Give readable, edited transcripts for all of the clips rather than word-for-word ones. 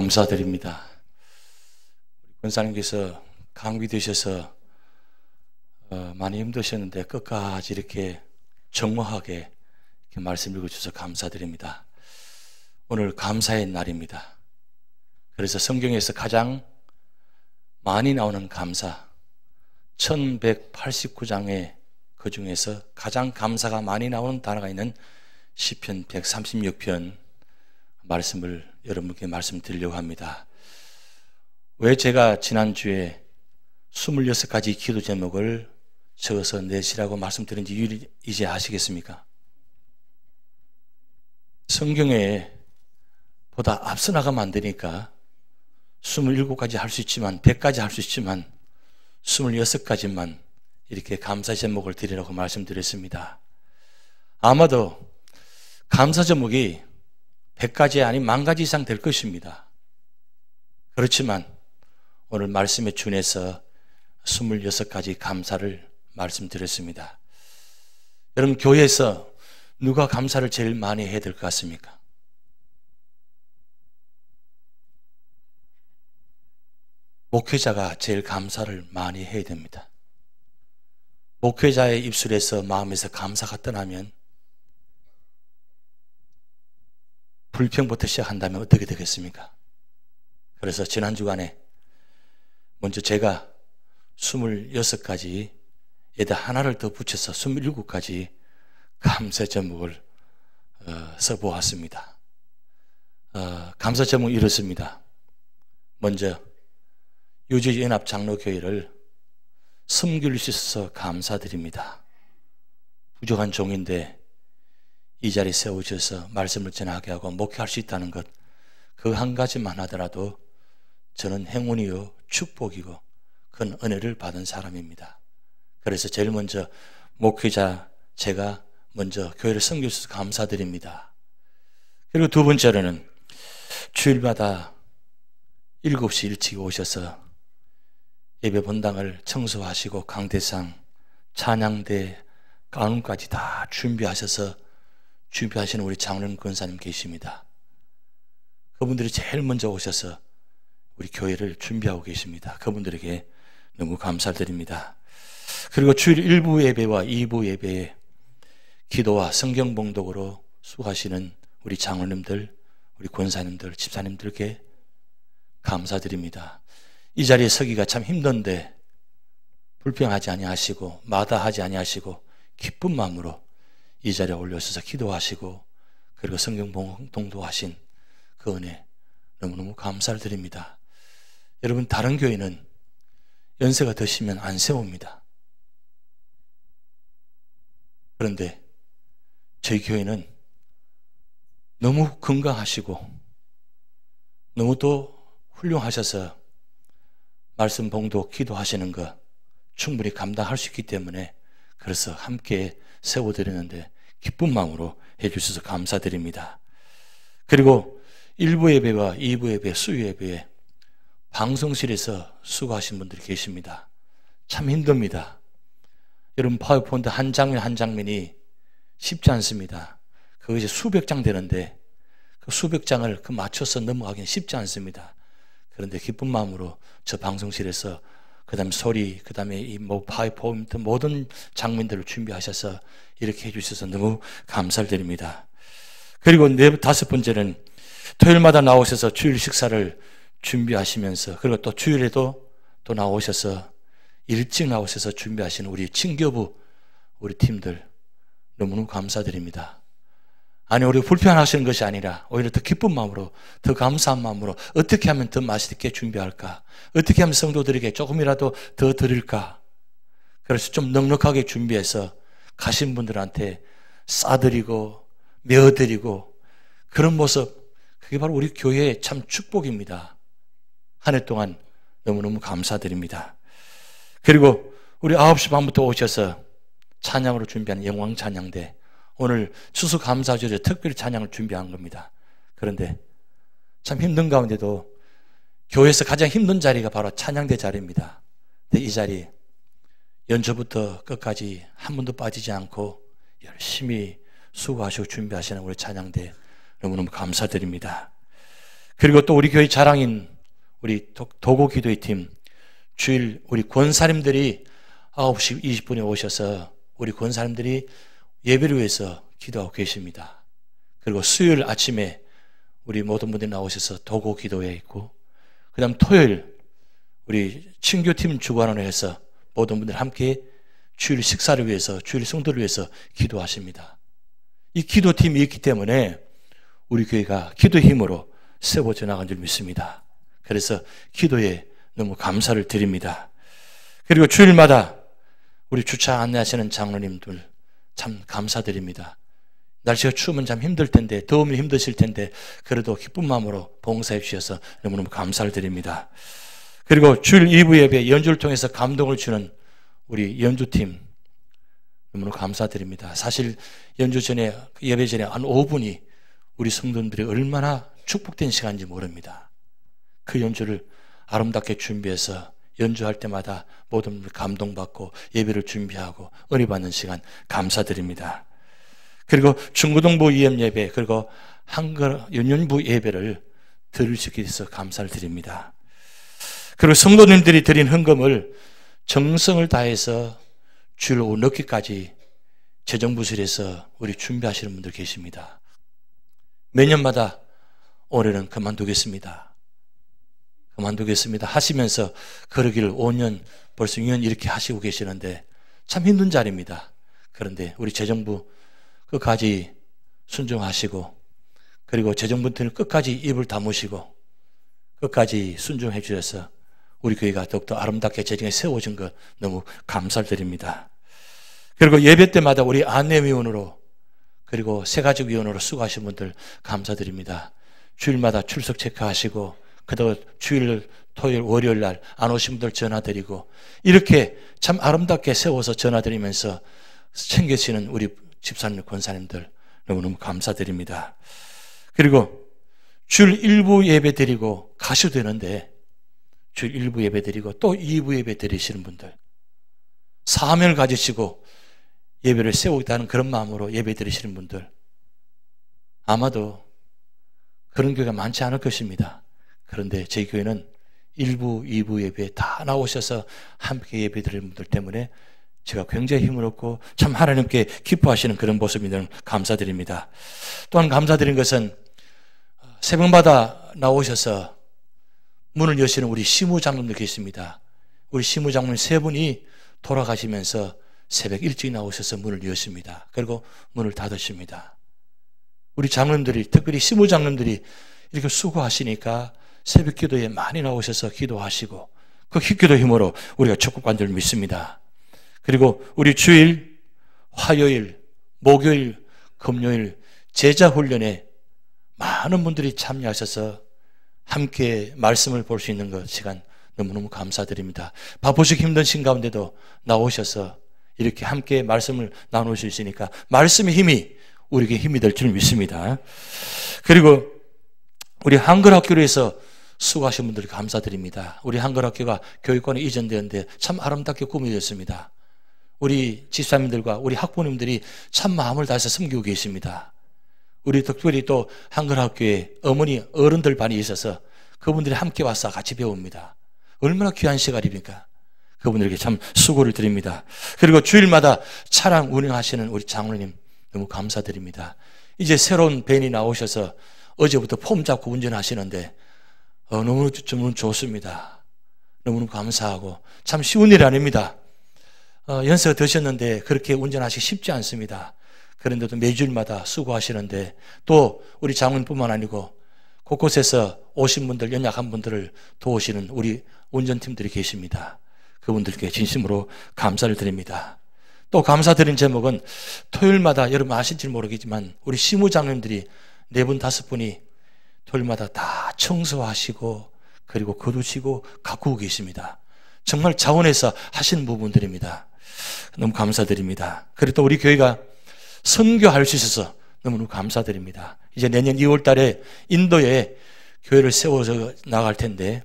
감사드립니다. 권사님께서 강비 되셔서 많이 힘드셨는데 끝까지 이렇게 정확하게 이렇게 말씀 읽어주셔서 감사드립니다. 오늘 감사의 날입니다. 그래서 성경에서 가장 많이 나오는 감사 1189장에 그 중에서 가장 감사가 많이 나오는 단어가 있는 시편 136편 말씀을 여러분께 말씀드리려고 합니다. 왜 제가 지난주에 26가지 기도 제목을 적어서 내시라고 말씀드린지 이제 아시겠습니까? 성경에 보다 앞서 나가면 안 되니까 27가지 할 수 있지만 100가지 할 수 있지만 26가지만 이렇게 감사 제목을 드리라고 말씀드렸습니다. 아마도 감사 제목이 100가지 아닌 10,000가지 이상 될 것입니다. 그렇지만 오늘 말씀에 준해서 26가지 감사를 말씀드렸습니다. 여러분, 교회에서 누가 감사를 제일 많이 해야 될 것 같습니까? 목회자가 제일 감사를 많이 해야 됩니다. 목회자의 입술에서 마음에서 감사가 떠나면 불평부터 시작한다면 어떻게 되겠습니까? 그래서 지난 주간에 먼저 제가 26가지에다 하나를 더 붙여서 27가지 감사 제목을 써보았습니다. 감사 제목은 이렇습니다. 먼저 유지연합장로교회를 섬길 수 있어서 감사드립니다. 부족한 종인데 이 자리에 세우셔서 말씀을 전하게 하고 목회할 수 있다는 것, 그 한 가지만 하더라도 저는 행운이요 축복이고 큰 은혜를 받은 사람입니다. 그래서 제일 먼저 목회자 제가 먼저 교회를 섬길 수 있어서 감사드립니다. 그리고 두 번째로는 주일마다 7시 일찍 오셔서 예배 본당을 청소하시고 강대상, 찬양대, 간음까지 다 준비하시는 우리 장로님 권사님 계십니다. 그분들이 제일 먼저 오셔서 우리 교회를 준비하고 계십니다. 그분들에게 너무 감사드립니다. 그리고 주일 1부 예배와 2부 예배에 기도와 성경 봉독으로 수고하시는 우리 장로님들, 우리 권사님들, 집사님들께 감사드립니다. 이 자리에 서기가 참 힘든데 불평하지 아니하시고 마다하지 아니하시고 기쁜 마음으로 이 자리에 올려서서 기도하시고 그리고 성경 봉독하신 그 은혜 너무너무 감사를 드립니다. 여러분, 다른 교회는 연세가 드시면 안 세웁니다. 그런데 저희 교회는 너무 건강하시고 너무 또 훌륭하셔서 말씀 봉독 기도하시는 거 충분히 감당할 수 있기 때문에 그래서 함께 세워드리는데 기쁜 마음으로 해주셔서 감사드립니다. 그리고 1부 예배와 2부 예배, 수요 예배에 방송실에서 수고하신 분들이 계십니다. 참 힘듭니다. 여러분, 파워포인트 한 장면 한 장면이 쉽지 않습니다. 그것이 수백 장 되는데 그 수백 장을 맞춰서 넘어가기는 쉽지 않습니다. 그런데 기쁜 마음으로 저 방송실에서 그 다음에 소리, 그 다음에 이 파워포인트 모든 장면들을 준비하셔서 이렇게 해주셔서 너무 감사를 드립니다. 그리고 다섯 번째는 토요일마다 나오셔서 주일 식사를 준비하시면서 그리고 또 주일에도 또 나오셔서 일찍 나오셔서 준비하시는 우리 친교부 우리 팀들 너무너무 감사드립니다. 아니, 우리 불편하시는 것이 아니라 오히려 더 기쁜 마음으로, 더 감사한 마음으로 어떻게 하면 더 맛있게 준비할까? 어떻게 하면 성도들에게 조금이라도 더 드릴까? 그래서 좀 넉넉하게 준비해서 가신 분들한테 싸드리고 메어드리고 그런 모습, 그게 바로 우리 교회의 참 축복입니다. 한 해 동안 너무너무 감사드립니다. 그리고 우리 9시 반부터 오셔서 찬양으로 준비한 영광 찬양대, 오늘 추수감사절에 특별히 찬양을 준비한 겁니다. 그런데 참 힘든 가운데도 교회에서 가장 힘든 자리가 바로 찬양대 자리입니다. 근데 이 자리 연초부터 끝까지 한 번도 빠지지 않고 열심히 수고하시고 준비하시는 우리 찬양대 너무너무 감사드립니다. 그리고 또 우리 교회 자랑인 우리 도고 기도회 팀 주일 우리 권사님들이 9시 20분에 오셔서 우리 권사님들이 예배를 위해서 기도하고 계십니다. 그리고 수요일 아침에 우리 모든 분들이 나오셔서 도고 기도회 있고, 그 다음 토요일 우리 친교팀 주관원을 해서 모든 분들 함께 주일 식사를 위해서, 주일 성도를 위해서 기도하십니다. 이 기도팀이 있기 때문에 우리 교회가 기도의 힘으로 세워져 나간 줄 믿습니다. 그래서 기도에 너무 감사를 드립니다. 그리고 주일마다 우리 주차 안내하시는 장로님들 참 감사드립니다. 날씨가 추우면 참 힘들 텐데, 더우면 힘드실 텐데 그래도 기쁜 마음으로 봉사해 주셔서 너무너무 감사를 드립니다. 그리고 주일 2부 예배 연주를 통해서 감동을 주는 우리 연주팀 너무너무 감사드립니다. 사실 연주 전에, 예배 전에 한 5분이 우리 성도들이 얼마나 축복된 시간인지 모릅니다. 그 연주를 아름답게 준비해서 연주할 때마다 모든 분들 감동받고 예배를 준비하고 은혜 받는 시간 감사드립니다. 그리고 중고등부 EM 예배, 그리고 한글 연년부 예배를 들을 수 있게 해서 감사를 드립니다. 그리고 성도님들이 드린 헌금을 정성을 다해서 주일 오후 늦게까지 재정부실에서 우리 준비하시는 분들 계십니다. 매년마다 올해는 그만두겠습니다 하시면서 그러기를 5년, 벌써 6년 이렇게 하시고 계시는데 참 힘든 자리입니다. 그런데 우리 재정부 끝까지 순종하시고, 그리고 재정부는 끝까지 입을 다무시고 끝까지 순종해 주셔서 우리 교회가 더욱더 아름답게 재정에 세워진 것 너무 감사드립니다. 그리고 예배 때마다 우리 안내위원으로, 그리고 새가족위원으로 수고하신 분들 감사드립니다. 주일마다 출석 체크하시고, 그다음 주일, 토요일, 월요일 날 안 오신 분들 전화드리고, 이렇게 참 아름답게 세워서 전화드리면서 챙겨주시는 우리 집사님, 권사님들 너무너무 감사드립니다. 그리고 주일 1부 예배 드리고 가셔도 되는데 주일 1부 예배 드리고 또 2부 예배 드리시는 분들, 사명을 가지시고 예배를 세우겠다는 그런 마음으로 예배 드리시는 분들, 아마도 그런 교회가 많지 않을 것입니다. 그런데 저희 교회는 1부, 2부 예배에 다 나오셔서 함께 예배 드리는 분들 때문에 제가 굉장히 힘을 얻고 참 하나님께 기뻐하시는 그런 모습이 감사드립니다. 또한 감사드린 것은 새벽마다 나오셔서 문을 여시는 우리 시무장로님들 계십니다. 우리 시무장로님 3분이 돌아가시면서 새벽 일찍 나오셔서 문을 여십니다. 그리고 문을 닫으십니다. 우리 장로님들이, 특별히 시무장로님들이 이렇게 수고하시니까 새벽 기도에 많이 나오셔서 기도하시고 그 기도 힘으로 우리가 축복받는 줄 믿습니다. 그리고 우리 주일, 화요일, 목요일, 금요일 제자훈련에 많은 분들이 참여하셔서 함께 말씀을 볼 수 있는 것 시간 너무너무 감사드립니다. 바쁘시고 힘든 신 가운데도 나오셔서 이렇게 함께 말씀을 나눌 수 있으니까 말씀의 힘이 우리에게 힘이 될 줄 믿습니다. 그리고 우리 한글학교로 해서 수고하신 분들 감사드립니다. 우리 한글학교가 교육권에 이전되었는데 참 아름답게 꾸며졌습니다. 우리 집사님들과 우리 학부모님들이 참 마음을 다해서 섬기고 계십니다. 우리 특별히 또 한글학교에 어머니, 어른들 반이 있어서 그분들이 함께 와서 같이 배웁니다. 얼마나 귀한 시간입니까? 그분들에게 참 수고를 드립니다. 그리고 주일마다 차량 운행하시는 우리 장로님 너무 감사드립니다. 이제 새로운 밴이 나오셔서 어제부터 폼 잡고 운전하시는데 너무 좋습니다. 너무너무 감사하고 참 쉬운 일이 아닙니다. 연세가 드셨는데 그렇게 운전하시기 쉽지 않습니다. 그런데도 매주일마다 수고하시는데 또 우리 장로님뿐만 아니고 곳곳에서 오신 분들, 연약한 분들을 도우시는 우리 운전팀들이 계십니다. 그분들께 진심으로 감사를 드립니다. 또 감사드린 제목은 토요일마다 여러분 아실지 모르겠지만 우리 시무장님들이 4분, 5분이 토요일마다 다 청소하시고 그리고 거두시고 가꾸고 계십니다. 정말 자원해서 하시는 부분들입니다. 너무 감사드립니다. 그리고 또 우리 교회가 선교할 수 있어서 너무너무 감사드립니다. 이제 내년 2월 달에 인도에 교회를 세워서 나갈 텐데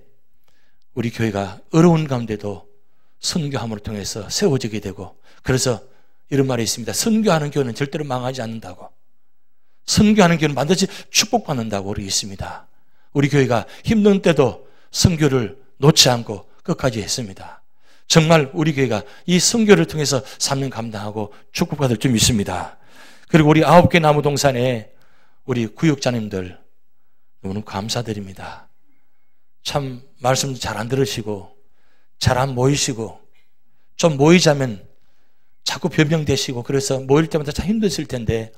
우리 교회가 어려운 가운데도 선교함을 통해서 세워지게 되고, 그래서 이런 말이 있습니다. 선교하는 교회는 절대로 망하지 않는다고, 선교하는 교회는 반드시 축복받는다고 우리 있습니다. 우리 교회가 힘든 때도 선교를 놓지 않고 끝까지 했습니다. 정말 우리 교회가 이 선교를 통해서 사명 감당하고 축복받을 줄 믿습니다. 그리고 우리 9개 나무동산에 우리 구역자님들 너무너무 감사드립니다. 참 말씀 잘 안 들으시고 잘 안 모이시고 좀 모이자면 자꾸 변명되시고 그래서 모일 때마다 참 힘드실 텐데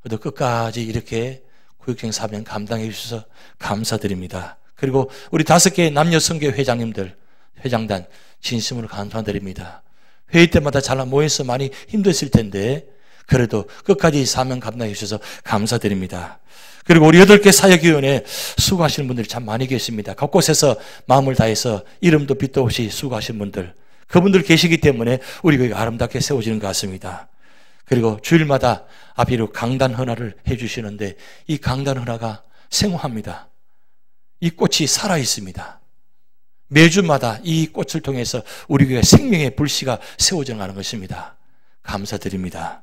그래도 끝까지 이렇게 구역적인 사명 감당해 주셔서 감사드립니다. 그리고 우리 5개 남녀 선교 회장님들, 회장단 진심으로 감사드립니다. 회의 때마다 잘 모여서 많이 힘드실 텐데 그래도 끝까지 사명 감당해 주셔서 감사드립니다. 그리고 우리 8개 사역위원회 수고하시는 분들이 참 많이 계십니다. 곳곳에서 마음을 다해서 이름도 빛도 없이 수고하시는 분들, 그분들 계시기 때문에 우리 교회가 아름답게 세워지는 것 같습니다. 그리고 주일마다 아비로 강단 헌화를 해주시는데 이 강단 헌화가 생화합니다. 이 꽃이 살아있습니다. 매주마다 이 꽃을 통해서 우리 교회 생명의 불씨가 세워져 가는 것입니다. 감사드립니다.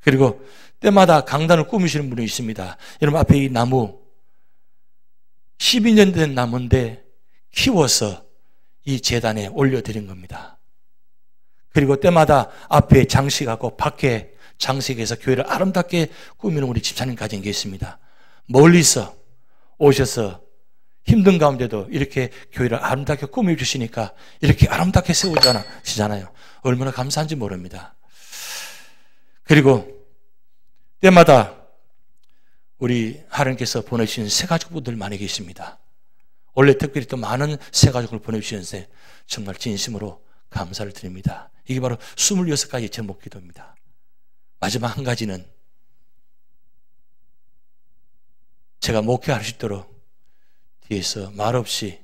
그리고 때마다 강단을 꾸미시는 분이 있습니다. 여러분 앞에 이 나무 12년 된 나무인데 키워서 이 제단에 올려드린 겁니다. 그리고 때마다 앞에 장식하고 밖에 장식해서 교회를 아름답게 꾸미는 우리 집사님까지 계십니다. 멀리서 오셔서 힘든 가운데도 이렇게 교회를 아름답게 꾸며주시니까 이렇게 아름답게 세우시잖아요. 얼마나 감사한지 모릅니다. 그리고 때마다 우리 하나님께서 보내주신 새가족분들 많이 계십니다. 원래 특별히 또 많은 새가족을 보내주시는데 정말 진심으로 감사를 드립니다. 이게 바로 26가지 제목 기도입니다. 마지막 한 가지는 제가 목회할 수 있도록 뒤에서 말없이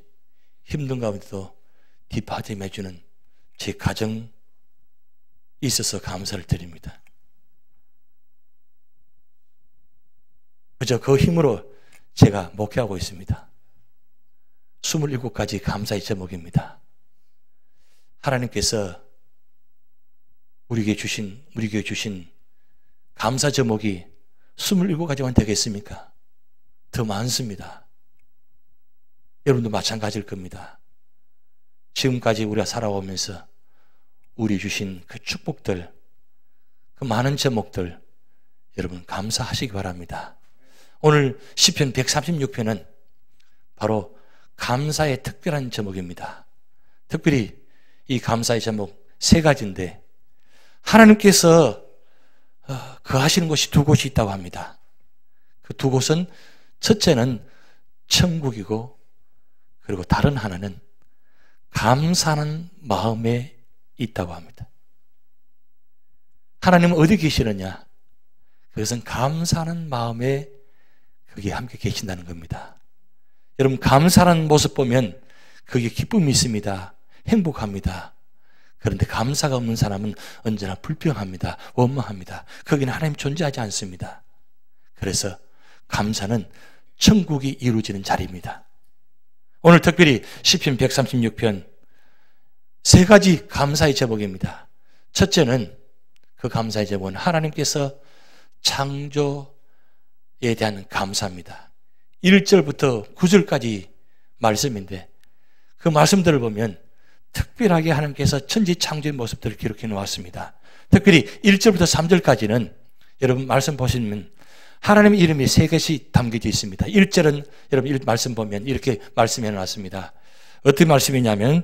힘든 가운데도 뒷받침해주는 제 가정이 있어서 감사를 드립니다. 그저 그 힘으로 제가 목회하고 있습니다. 27가지 감사의 제목입니다. 하나님께서 우리 교회 주신 감사 제목이 27가지만 되겠습니까? 더 많습니다. 여러분도 마찬가지일 겁니다. 지금까지 우리가 살아오면서 우리 주신 그 축복들, 그 많은 제목들 여러분 감사하시기 바랍니다. 오늘 시편 136편은 바로 감사의 특별한 제목입니다. 특별히 이 감사의 제목 3가지인데 하나님께서 거하시는 곳이 2곳이 있다고 합니다. 그 2곳은 첫째는 천국이고 그리고 다른 하나는 감사하는 마음에 있다고 합니다. 하나님은 어디 계시느냐? 그것은 감사하는 마음에 거기에 함께 계신다는 겁니다. 여러분 감사하는 모습 보면 거기에 기쁨이 있습니다. 행복합니다. 그런데 감사가 없는 사람은 언제나 불평합니다. 원망합니다. 거기는 하나님 존재하지 않습니다. 그래서 감사는 천국이 이루어지는 자리입니다. 오늘 특별히 시편 136편 3가지 감사의 제목입니다. 첫째는 그 감사의 제목은 하나님께서 창조에 대한 감사입니다. 1절부터 9절까지 말씀인데 그 말씀들을 보면 특별하게 하나님께서 천지 창조의 모습들을 기록해 놓았습니다. 특별히 1절부터 3절까지는 여러분 말씀 보시면 하나님의 이름이 3개씩 담겨져 있습니다. 1절은 여러분 말씀 보면 이렇게 말씀해 놨습니다. 어떤 말씀이냐면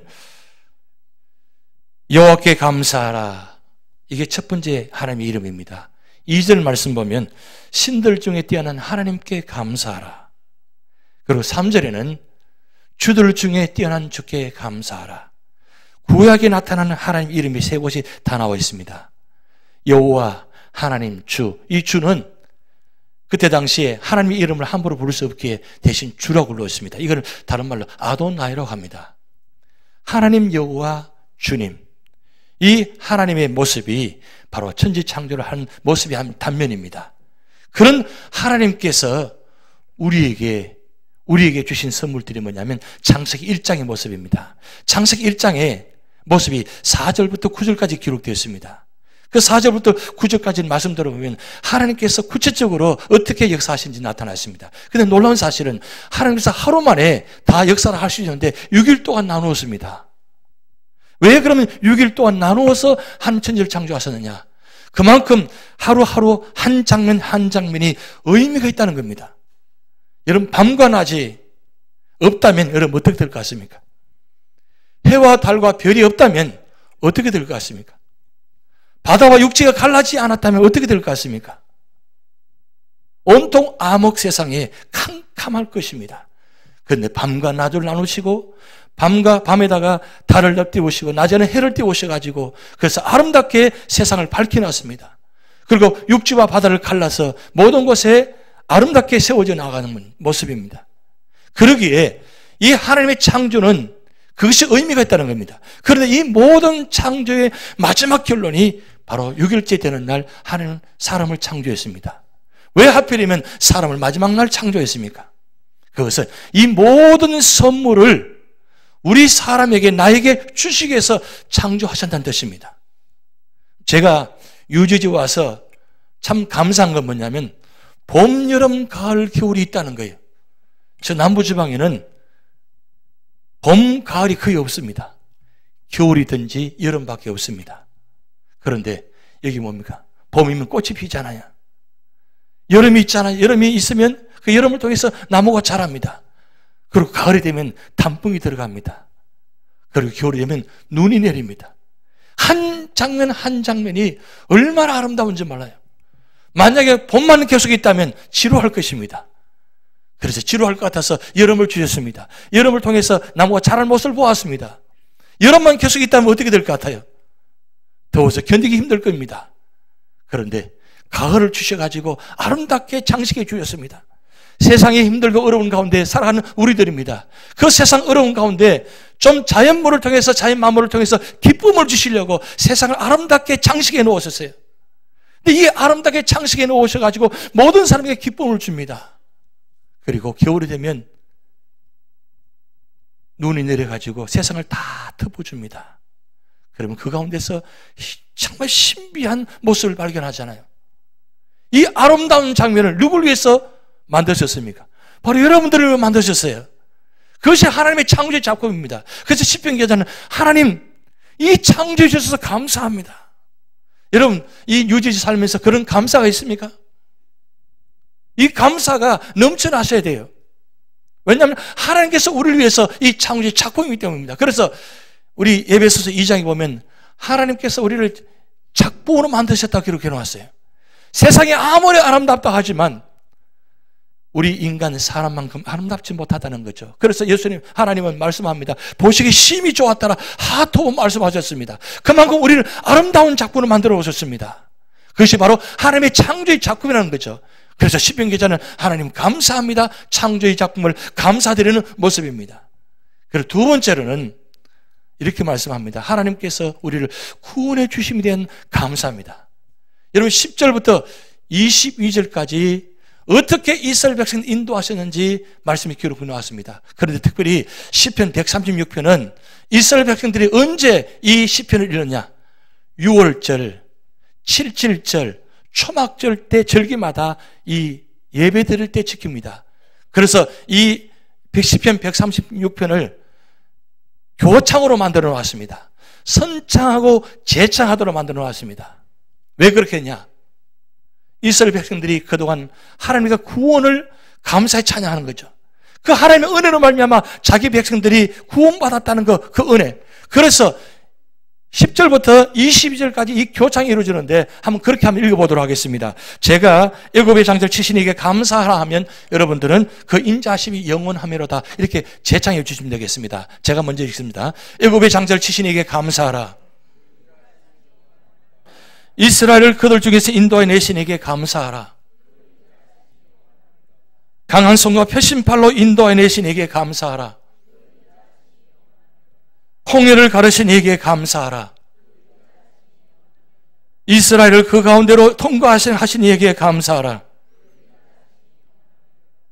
여호와께 감사하라. 이게 첫 번째 하나님의 이름입니다. 2절 말씀 보면 신들 중에 뛰어난 하나님께 감사하라. 그리고 3절에는 주들 중에 뛰어난 주께 감사하라. 구약에 나타나는 하나님 이름이 3곳이 다 나와 있습니다. 여호와, 하나님, 주. 이 주는 그때 당시에 하나님의 이름을 함부로 부를 수 없기에 대신 주라고 불렀습니다. 이걸 다른 말로 아도나이라고 합니다. 하나님 여호와 주님. 이 하나님의 모습이 바로 천지 창조를 한 모습의 한 단면입니다. 그런 하나님께서 우리에게 주신 선물들이 뭐냐면 창세기 1장의 모습입니다. 창세기 1장의 모습이 4절부터 9절까지 기록되어 있습니다. 그 4절부터 9절까지 말씀 들어보면 하나님께서 구체적으로 어떻게 역사하시는지 나타났습니다. 근데 놀라운 사실은 하나님께서 하루 만에 다 역사를 할 수 있는데 6일 동안 나누었습니다. 왜 그러면 6일 동안 나누어서 한 천지를 창조하셨느냐? 그만큼 하루하루 한 장면 한 장면이 의미가 있다는 겁니다. 여러분, 밤과 낮이 없다면 여러분 어떻게 될 것 같습니까? 해와 달과 별이 없다면 어떻게 될 것 같습니까? 바다와 육지가 갈라지지 않았다면 어떻게 될 것 같습니까? 온통 암흑 세상에 캄캄할 것입니다. 그런데 밤과 낮을 나누시고 밤에다가 달을 띄우시고 낮에는 해를 띄우셔가지고 그래서 아름답게 세상을 밝혀놨습니다. 그리고 육지와 바다를 갈라서 모든 곳에 아름답게 세워져 나가는 모습입니다. 그러기에 이 하나님의 창조는 그것이 의미가 있다는 겁니다. 그런데 이 모든 창조의 마지막 결론이 바로 6일째 되는 날 하나님은 사람을 창조했습니다. 왜 하필이면 사람을 마지막 날 창조했습니까? 그것은 이 모든 선물을 우리 사람에게 나에게 주시기 위해서 창조하셨다는 뜻입니다. 제가 유지지 와서 참 감사한 건 뭐냐면 봄, 여름, 가을, 겨울이 있다는 거예요. 저 남부지방에는 봄, 가을이 거의 없습니다. 겨울이든지 여름밖에 없습니다. 그런데 여기 뭡니까? 봄이면 꽃이 피잖아요. 여름이 있잖아요. 여름이 있으면 그 여름을 통해서 나무가 자랍니다. 그리고 가을이 되면 단풍이 들어갑니다. 그리고 겨울이 되면 눈이 내립니다. 한 장면 한 장면이 얼마나 아름다운지 몰라요. 만약에 봄만 계속 있다면 지루할 것입니다. 그래서 지루할 것 같아서 여름을 주셨습니다. 여름을 통해서 나무가 자랄 모습을 보았습니다. 여름만 계속 있다면 어떻게 될 것 같아요? 더워서 견디기 힘들 겁니다. 그런데 가을을 주셔가지고 아름답게 장식해 주셨습니다. 세상이 힘들고 어려운 가운데 살아가는 우리들입니다. 그 세상 어려운 가운데 좀 자연물을 통해서 자연 만물을 통해서 기쁨을 주시려고 세상을 아름답게 장식해 놓으셨어요. 근데 이 아름답게 장식해 놓으셔가지고 모든 사람에게 기쁨을 줍니다. 그리고 겨울이 되면 눈이 내려가지고 세상을 다 덮어줍니다. 그러면 그 가운데서 정말 신비한 모습을 발견하잖아요. 이 아름다운 장면을 누구를 위해서 만드셨습니까? 바로 여러분들을 위해 만드셨어요. 그것이 하나님의 창조의 작품입니다. 그래서 시편 기자는 하나님 이 창조해 주셔서 감사합니다. 여러분 이 유지지 살면서 그런 감사가 있습니까? 이 감사가 넘쳐나셔야 돼요. 왜냐하면 하나님께서 우리를 위해서 이 창조의 작품이기 때문입니다. 그래서 우리 에베소서 2장에 보면 하나님께서 우리를 작품으로 만드셨다고 기록해 놓았어요. 세상이 아무리 아름답다 하지만 우리 인간 사람만큼 아름답지 못하다는 거죠. 그래서 예수님 하나님은 말씀합니다. 보시기 심히 좋았다라 하토 말씀하셨습니다. 그만큼 우리를 아름다운 작품으로 만들어 오셨습니다. 그것이 바로 하나님의 창조의 작품이라는 거죠. 그래서 시편 기자는 하나님 감사합니다. 창조의 작품을 감사드리는 모습입니다. 그리고 두 번째로는 이렇게 말씀합니다. 하나님께서 우리를 구원해 주심에 대한 감사합니다. 여러분 10절부터 22절까지 어떻게 이스라엘 백성을 인도하셨는지 말씀이 기록해 놓았습니다. 그런데 특별히 시편 136편은 이스라엘 백성들이 언제 이 시편을 읽었냐? 6월절, 7.7절, 초막절 때 절기마다 이 예배 드릴 때 지킵니다. 그래서 이 시편 136편을 교창으로 만들어 놓았습니다. 선창하고 제창하도록 만들어 놓았습니다. 왜 그렇게 했냐? 이스라엘 백성들이 그동안 하나님과 구원을 감사히 찬양하는 거죠. 그 하나님의 은혜로 말미암아 자기 백성들이 구원받았다는 그 은혜. 그래서 10절부터 22절까지 이 교창이 이루어지는데 한번 그렇게 한번 읽어보도록 하겠습니다. 제가 애굽의 장들 치신 이에게 감사하라 하면 여러분들은 그 인자하심이 영원하매로다 이렇게 제창해 주시면 되겠습니다. 제가 먼저 읽습니다. 애굽의 장들 치신 이에게 감사하라. 이스라엘을 그들 중에서 인도해 내신 이에게 감사하라. 강한 손과 표심팔로 인도해 내신 이에게 감사하라. 홍해를 가르신 이에게 감사하라. 이스라엘을 그 가운데로 통과하신 이에게 감사하라.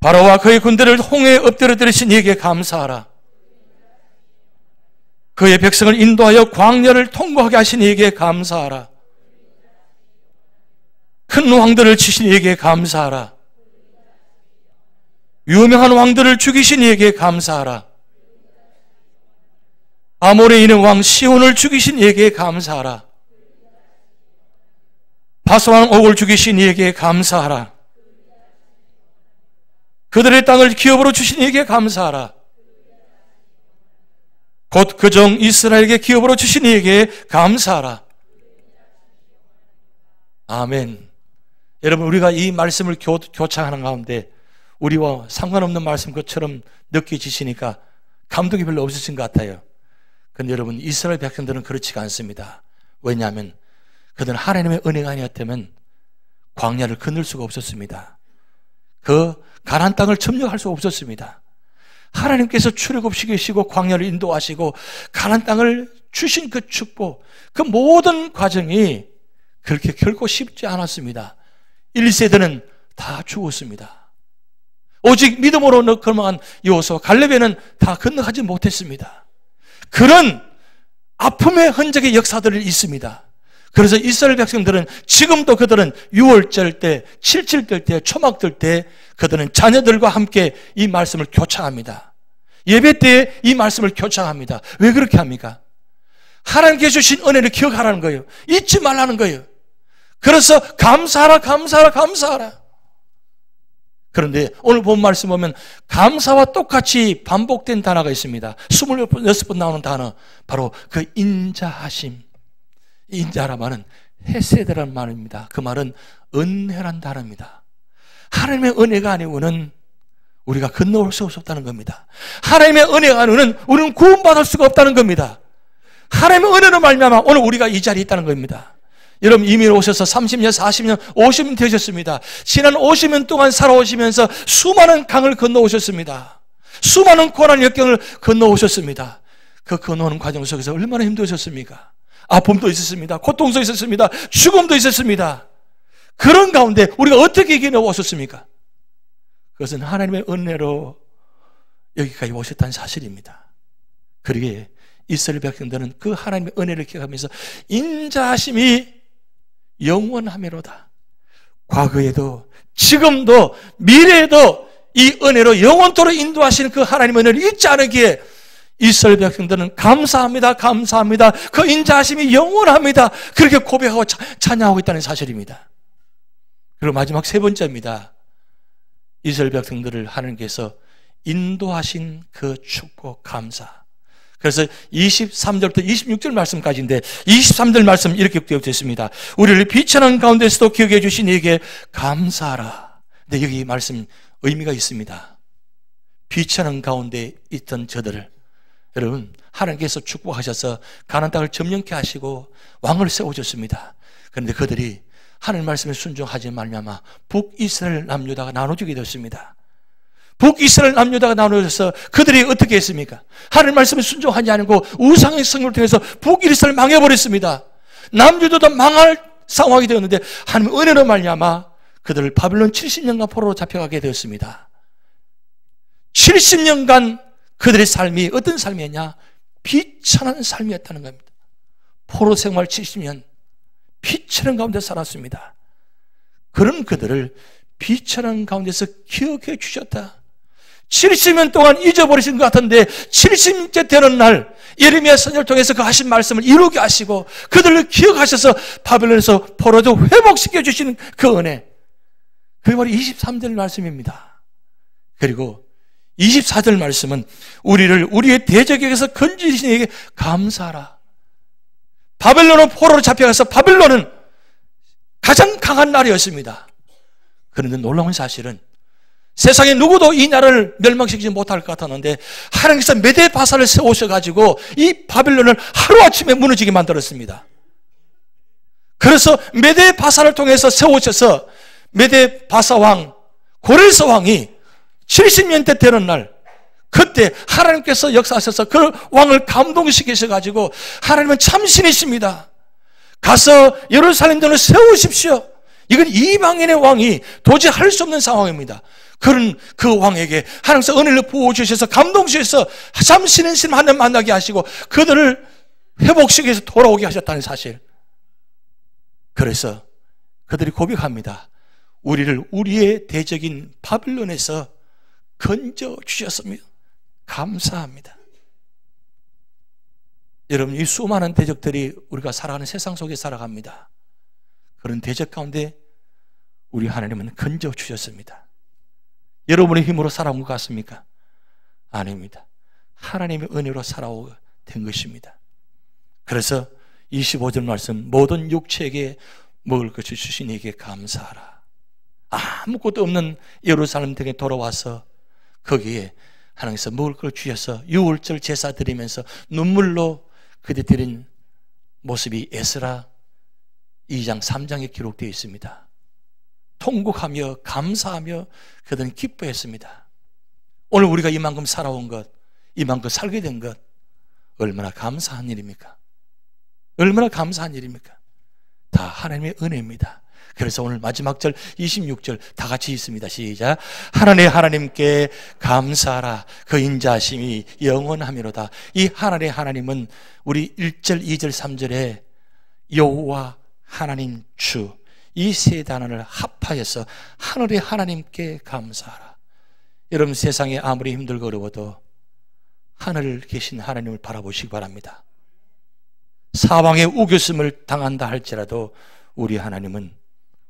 바로와 그의 군대를 홍해에 엎드려 들이신 이에게 감사하라. 그의 백성을 인도하여 광야를 통과하게 하신 이에게 감사하라. 큰 왕들을 치신 이에게 감사하라. 유명한 왕들을 죽이신 이에게 감사하라. 아모레 있는 왕 시온을 죽이신 이에게 감사하라. 바사왕 옥을 죽이신 이에게 감사하라. 그들의 땅을 기업으로 주신 이에게 감사하라. 곧 그 종 이스라엘에게 기업으로 주신 이에게 감사하라. 아멘. 여러분, 우리가 이 말씀을 교창하는 가운데 우리와 상관없는 말씀 것처럼 느껴지시니까 감동이 별로 없으신 것 같아요. 그런데 여러분, 이스라엘 백성들은 그렇지가 않습니다. 왜냐하면 그들은 하나님의 은혜가 아니었다면 광야를 건널 수가 없었습니다. 그 가나안 땅을 점령할 수 없었습니다. 하나님께서 출애굽시키시고 광야를 인도하시고 가나안 땅을 주신 그 축복, 그 모든 과정이 그렇게 결코 쉽지 않았습니다. 1세대는 다 죽었습니다. 오직 믿음으로 건너간 여호수아 갈렙에는 다 건너가지 못했습니다. 그런 아픔의 흔적의 역사들이 있습니다. 그래서 이스라엘 백성들은 지금도 그들은 6월절 때, 7.7들 때, 초막들 때 그들은 자녀들과 함께 이 말씀을 교창합니다. 예배 때 이 말씀을 교창합니다. 왜 그렇게 합니까? 하나님께 주신 은혜를 기억하라는 거예요. 잊지 말라는 거예요. 그래서 감사하라, 감사하라, 감사하라. 그런데 오늘 본 말씀 보면 감사와 똑같이 반복된 단어가 있습니다. 26번 나오는 단어, 바로 그 인자하심. 인자라 말은 헤세드라는 말입니다. 그 말은 은혜란 단어입니다. 하나님의 은혜가 아니고는 우리가 건너올 수 없다는 겁니다. 하나님의 은혜가 아니고는 우리는 구원받을 수가 없다는 겁니다. 하나님의 은혜로 말미암아 오늘 우리가 이 자리에 있다는 겁니다. 여러분, 이미 오셔서 30년, 40년, 50년 되셨습니다. 지난 50년 동안 살아오시면서 수많은 강을 건너오셨습니다. 수많은 고난 역경을 건너오셨습니다. 그 건너오는 과정 속에서 얼마나 힘드셨습니까? 아픔도 있었습니다. 고통도 있었습니다. 죽음도 있었습니다. 그런 가운데 우리가 어떻게 이겨내오셨습니까? 그것은 하나님의 은혜로 여기까지 오셨다는 사실입니다. 그러기에 이스라엘 백성들은 그 하나님의 은혜를 기억하면서 인자하심이 영원하미로다. 과거에도 지금도 미래에도 이 은혜로 영원토록 인도하시는 그 하나님의 은혜를 잊지 않기에 이스라엘 백성들은 감사합니다, 감사합니다. 그 인자하심이 영원합니다. 그렇게 고백하고 찬양하고 있다는 사실입니다. 그리고 마지막 세 번째입니다. 이스라엘 백성들을 하나님께서 인도하신 그 축복, 감사. 그래서 23절부터 26절 말씀까지인데 23절 말씀 이렇게 기록되어 있습니다. 우리를 비천한 가운데서도 기억해 주신 이에게 감사하라. 근데 여기 말씀 의미가 있습니다. 비천한 가운데 있던 저들을 여러분, 하나님께서 축복하셔서 가나안 땅을 점령케 하시고 왕을 세우셨습니다. 그런데 그들이 하나님 말씀에 순종하지 말미암아 북이스라엘 남유다가 나눠지게 되었습니다. 북이스라엘 남유다가 나눠져서 그들이 어떻게 했습니까? 하나님 말씀에 순종하지 않고 우상의 성을 통해서 북이스라엘 망해버렸습니다. 남유다도 망할 상황이 되었는데 하나님 은혜로 말미암아 그들을 바빌론 70년간 포로로 잡혀가게 되었습니다. 70년간 그들의 삶이 어떤 삶이었냐? 비천한 삶이었다는 겁니다. 포로 생활 70년 비천한 가운데 살았습니다. 그런 그들을 비천한 가운데서 기억해 주셨다. 70년 동안 잊어버리신 것 같은데 70년째 되는 날 예레미야 선지자를 통해서 그 하신 말씀을 이루게 하시고 그들을 기억하셔서 바벨론에서 포로도 회복시켜 주시는 그 은혜, 그게 바로 23절 말씀입니다. 그리고 24절 말씀은 우리를 우리의 대적에게서 건지신 이에게 감사하라. 바벨론은 포로로 잡혀가서 바벨론은 가장 강한 나라였습니다. 그런데 놀라운 사실은 세상에 누구도 이 나라를 멸망시키지 못할 것 같았는데 하나님께서 메데바사를 세우셔가지고 이 바벨론을 하루아침에 무너지게 만들었습니다. 그래서 메데바사를 통해서 세우셔서 메데바사 왕, 고레스 왕이 70년대 되는 날 그때 하나님께서 역사하셔서 그 왕을 감동시키셔가지고 하나님은 참신이십니다. 가서 예루살렘 등을 세우십시오. 이건 이방인의 왕이 도저히 할 수 없는 상황입니다. 그런 그 왕에게 하나님께서 은혜를 부어주셔서 감동주셔서 참신신 하나님 만나게 하시고 그들을 회복시켜서 돌아오게 하셨다는 사실. 그래서 그들이 고백합니다. 우리를 우리의 대적인 바빌론에서 건져 주셨습니다. 감사합니다. 여러분, 이 수많은 대적들이 우리가 살아가는 세상 속에 살아갑니다. 그런 대적 가운데 우리 하나님은 건져 주셨습니다. 여러분의 힘으로 살아온 것 같습니까? 아닙니다. 하나님의 은혜로 살아오게 된 것입니다. 그래서 25절 말씀, 모든 육체에게 먹을 것을 주신 이에게 감사하라. 아무것도 없는 예루살렘 등에 돌아와서 거기에 하나님께서 먹을 걸 주셔서 유월절 제사 드리면서 눈물로 그들 드린 모습이 에스라 2장 3장에 기록되어 있습니다. 통곡하며 감사하며 그들은 기뻐했습니다. 오늘 우리가 이만큼 살아온 것, 이만큼 살게 된 것, 얼마나 감사한 일입니까? 얼마나 감사한 일입니까? 다 하나님의 은혜입니다. 그래서 오늘 마지막 절 26절 다 같이 있습니다. 시작. 하나님께 감사하라. 그 인자하심이 영원하미로다. 이 하나님의 하나님은 우리 1절, 2절, 3절에 여호와 하나님 주, 이 세 단어를 합하여서 하늘의 하나님께 감사하라. 여러분, 세상에 아무리 힘들고 어려워도 하늘을 계신 하나님을 바라보시기 바랍니다. 사방에 우겨짐을 당한다 할지라도 우리 하나님은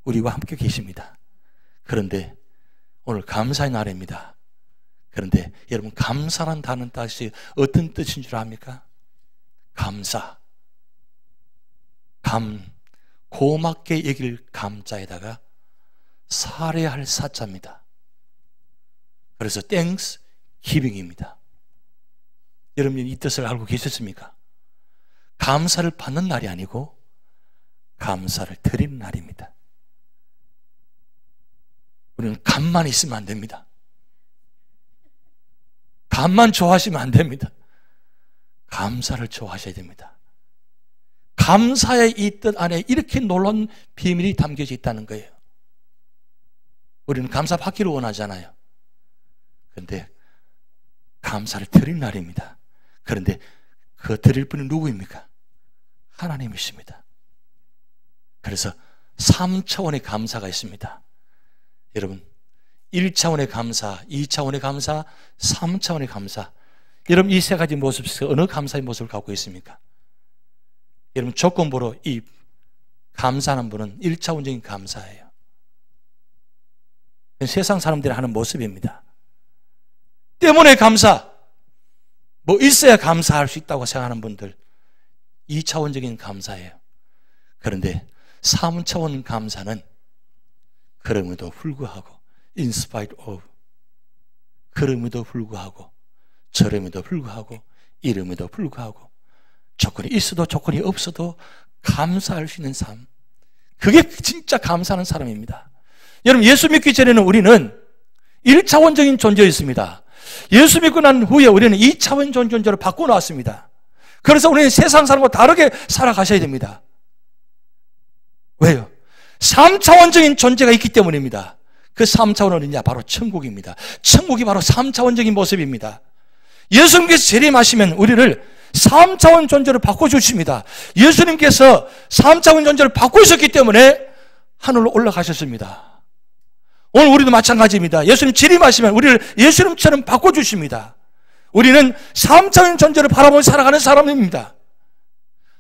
우리와 함께 계십니다. 그런데 오늘 감사의 날입니다. 그런데 여러분, 감사란 단어는 다시 어떤 뜻인 줄 압니까? 감사, 고맙게 여길 감자에다가 살해할 사자입니다. 그래서 땡스 기빙입니다. 여러분, 이 뜻을 알고 계셨습니까? 감사를 받는 날이 아니고 감사를 드리는 날입니다. 우리는 감만 있으면 안 됩니다. 감만 좋아하시면 안 됩니다. 감사를 좋아하셔야 됩니다. 감사의 이 뜻 안에 이렇게 놀라운 비밀이 담겨져 있다는 거예요. 우리는 감사 받기를 원하잖아요. 그런데 감사를 드릴 날입니다. 그런데 그 드릴 분이 누구입니까? 하나님이십니다. 그래서 3차원의 감사가 있습니다. 여러분, 1차원의 감사, 2차원의 감사, 3차원의 감사. 여러분, 이 세 가지 모습 중에서 어느 감사의 모습을 갖고 있습니까? 여러분, 조건부로 이 감사하는 분은 1차원적인 감사예요. 세상 사람들이 하는 모습입니다. 때문에 감사, 뭐 있어야 감사할 수 있다고 생각하는 분들, 2차원적인 감사예요. 그런데 3차원 감사는 그럼에도 불구하고, in spite of, 그럼에도 불구하고, 저럼에도 불구하고, 이름에도 불구하고, 조건이 있어도 조건이 없어도 감사할 수 있는 삶, 그게 진짜 감사하는 사람입니다. 여러분, 예수 믿기 전에는 우리는 1차원적인 존재였습니다. 예수 믿고 난 후에 우리는 2차원 존재로 바꿔놨습니다. 그래서 우리는 세상 사람과 다르게 살아가셔야 됩니다. 왜요? 3차원적인 존재가 있기 때문입니다. 그 3차원은 어디냐? 바로 천국입니다. 천국이 바로 3차원적인 모습입니다. 예수님께서 재림하시면 우리를 3차원 존재로 바꿔주십니다. 예수님께서 3차원 존재를 바꾸셨기 때문에 하늘로 올라가셨습니다. 오늘 우리도 마찬가지입니다. 예수님 재림하시면 우리를 예수님처럼 바꿔주십니다. 우리는 3차원 존재를 바라보며 살아가는 사람입니다.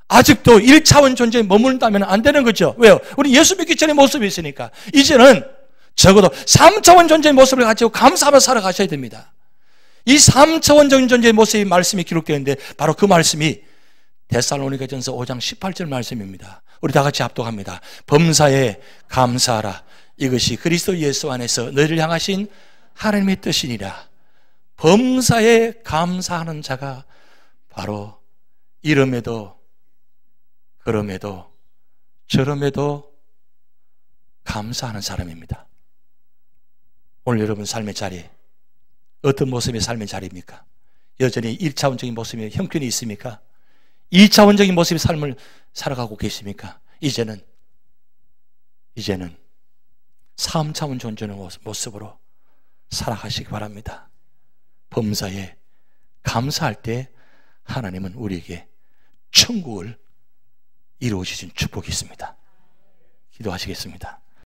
아직도 1차원 존재에 머문다면 안 되는 거죠. 왜요? 우리 예수 믿기 전에 모습이 있으니까. 이제는 적어도 3차원 존재의 모습을 가지고 감사하며 살아가셔야 됩니다. 이 3차원적인 존재의 모습의 말씀이 기록되어 있는데 바로 그 말씀이 데살로니가전서 5장 18절 말씀입니다. 우리 다 같이 합독합니다. 범사에 감사하라. 이것이 그리스도 예수 안에서 너희를 향하신 하나님의 뜻이니라. 범사에 감사하는 자가 바로 이름에도 그럼에도 저럼에도 감사하는 사람입니다. 오늘 여러분 삶의 자리에 어떤 모습의 삶의 자리입니까? 여전히 1차원적인 모습의 형편이 있습니까? 2차원적인 모습의 삶을 살아가고 계십니까? 이제는 3차원 존재의 모습으로 살아가시기 바랍니다. 범사에 감사할 때 하나님은 우리에게 천국을 이루어주신 축복이 있습니다. 기도하시겠습니다.